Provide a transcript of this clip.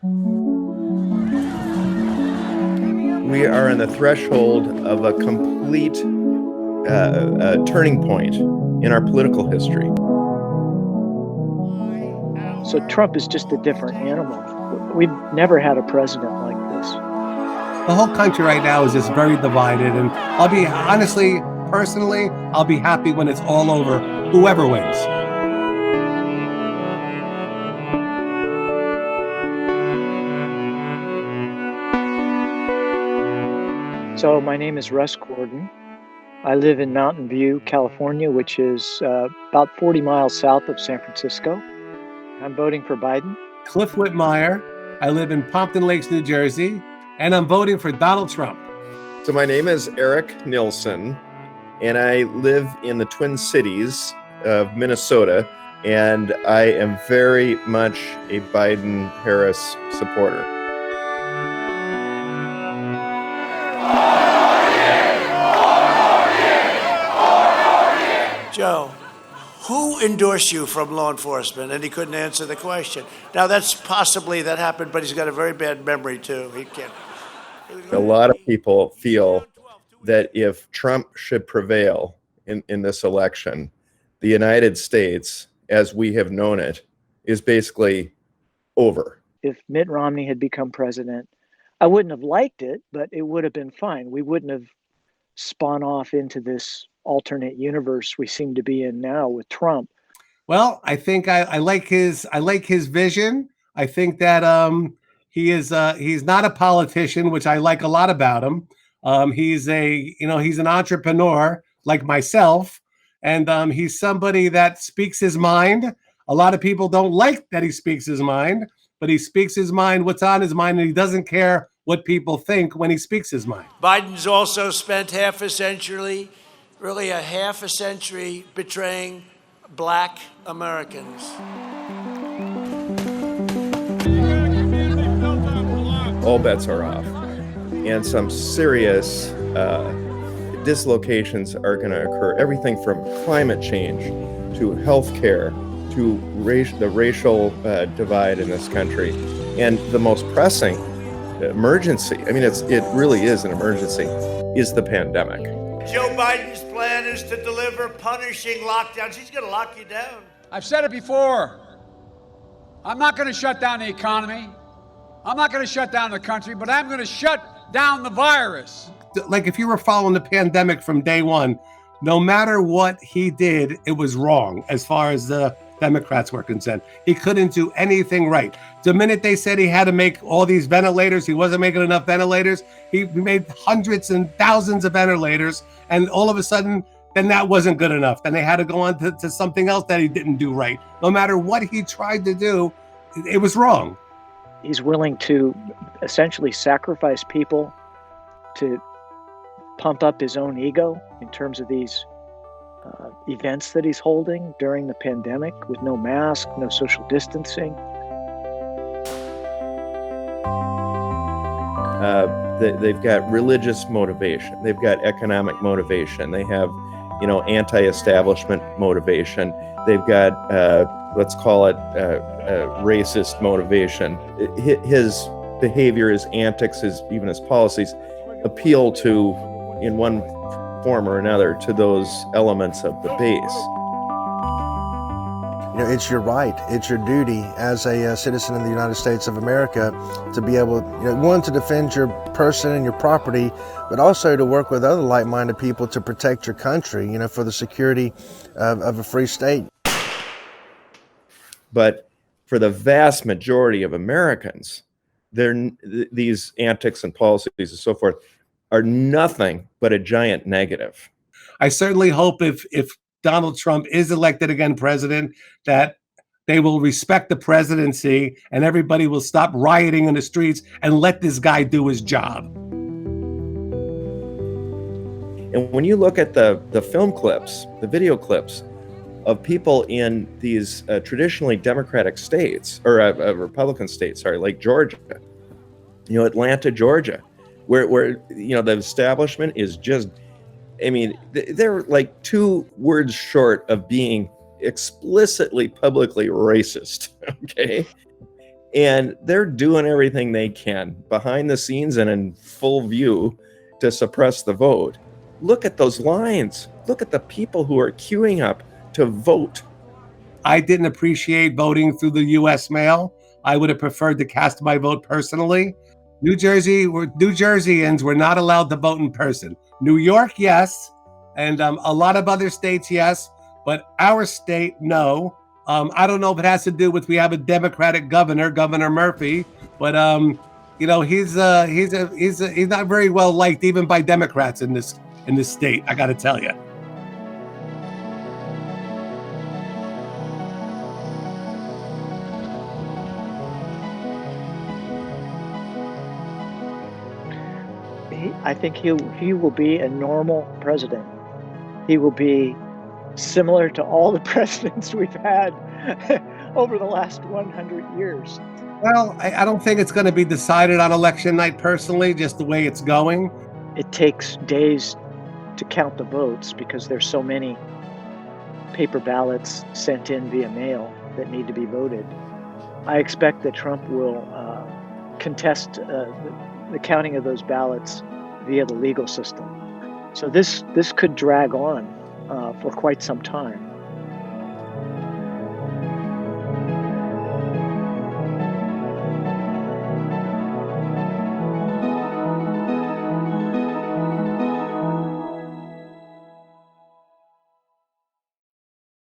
We are on the threshold of a complete turning point in our political history. So Trump is just a different animal. We've never had a president like this. The whole country right now is just very divided, and I'll be honestly, personally, I'll be happy when it's all over, whoever wins. So my name is Russ Gordon. I live in Mountain View, California, which is about 40 miles south of San Francisco. I'm voting for Biden. Cliff Whitmire. I live in Pompton Lakes, New Jersey, and I'm voting for Donald Trump. So my name is Eric Nilsson, and I live in the Twin Cities of Minnesota, and I am very much a Biden-Harris supporter. Joe, who endorsed you from law enforcement? And he couldn't answer the question. Now, that happened, but he's got a very bad memory, too. He can't. A lot of people feel that if Trump should prevail in this election, the United States, as we have known it, is basically over. If Mitt Romney had become president, I wouldn't have liked it, but it would have been fine. We wouldn't have spun off into this alternate universe we seem to be in now with Trump. Well, I think I like his vision. I think that he's not a politician, which I like a lot about him. He's an entrepreneur like myself, and he's somebody that speaks his mind. A lot of people don't like that he speaks his mind, but he speaks his mind, what's on his mind, and he doesn't care what people think when he speaks his mind. Biden's also spent half a century betraying Black Americans. All bets are off, and some serious dislocations are going to occur. Everything from climate change to healthcare to the racial divide in this country, and the most pressing emergency, it really is an emergency, is the pandemic. Joe Biden's plan is to deliver punishing lockdowns. He's going to lock you down. I've said it before. I'm not going to shut down the economy. I'm not going to shut down the country, but I'm going to shut down the virus. Like if you were following the pandemic from day one, no matter what he did, it was wrong as far as the Democrats were concerned. He couldn't do anything right. The minute they said he had to make all these ventilators, he wasn't making enough ventilators. He made hundreds and thousands of ventilators, and all of a sudden, then that wasn't good enough. Then they had to go on to something else that he didn't do right. No matter what he tried to do, it was wrong. He's willing to essentially sacrifice people to pump up his own ego in terms of these events that he's holding during the pandemic with no mask, no social distancing. They've got religious motivation. They've got economic motivation. They have, anti-establishment motivation. They've got, let's call it racist motivation. His behavior, his antics, even his policies appeal to, in one form or another, to those elements of the base. It's your right, it's your duty as a citizen in the United States of America to be able, one, to defend your person and your property, but also to work with other like-minded people to protect your country, for the security of a free state. But for the vast majority of Americans, these antics and policies and so forth are nothing but a giant negative. I certainly hope if Donald Trump is elected again president, that they will respect the presidency and everybody will stop rioting in the streets and let this guy do his job. And when you look at the film clips, the video clips of people in these traditionally Democratic states, or Republican states, like Georgia, Atlanta, Georgia, where the establishment is just, they're like 2 words short of being explicitly publicly racist, okay? And they're doing everything they can behind the scenes and in full view to suppress the vote. Look at those lines. Look at the people who are queuing up to vote. I didn't appreciate voting through the U.S. mail. I would have preferred to cast my vote personally. New Jerseyans were not allowed to vote in person. New York, yes, and a lot of other states, yes, but our state, no. I don't know if it has to do with we have a Democratic governor, Governor Murphy, but you know he's not very well liked even by Democrats in this state. I got to tell you. I think he will be a normal president. He will be similar to all the presidents we've had over the last 100 years. Well, I don't think it's going to be decided on election night personally, just the way it's going. It takes days to count the votes because there's so many paper ballots sent in via mail that need to be voted. I expect that Trump will contest the counting of those ballots via the legal system. So this could drag on for quite some time.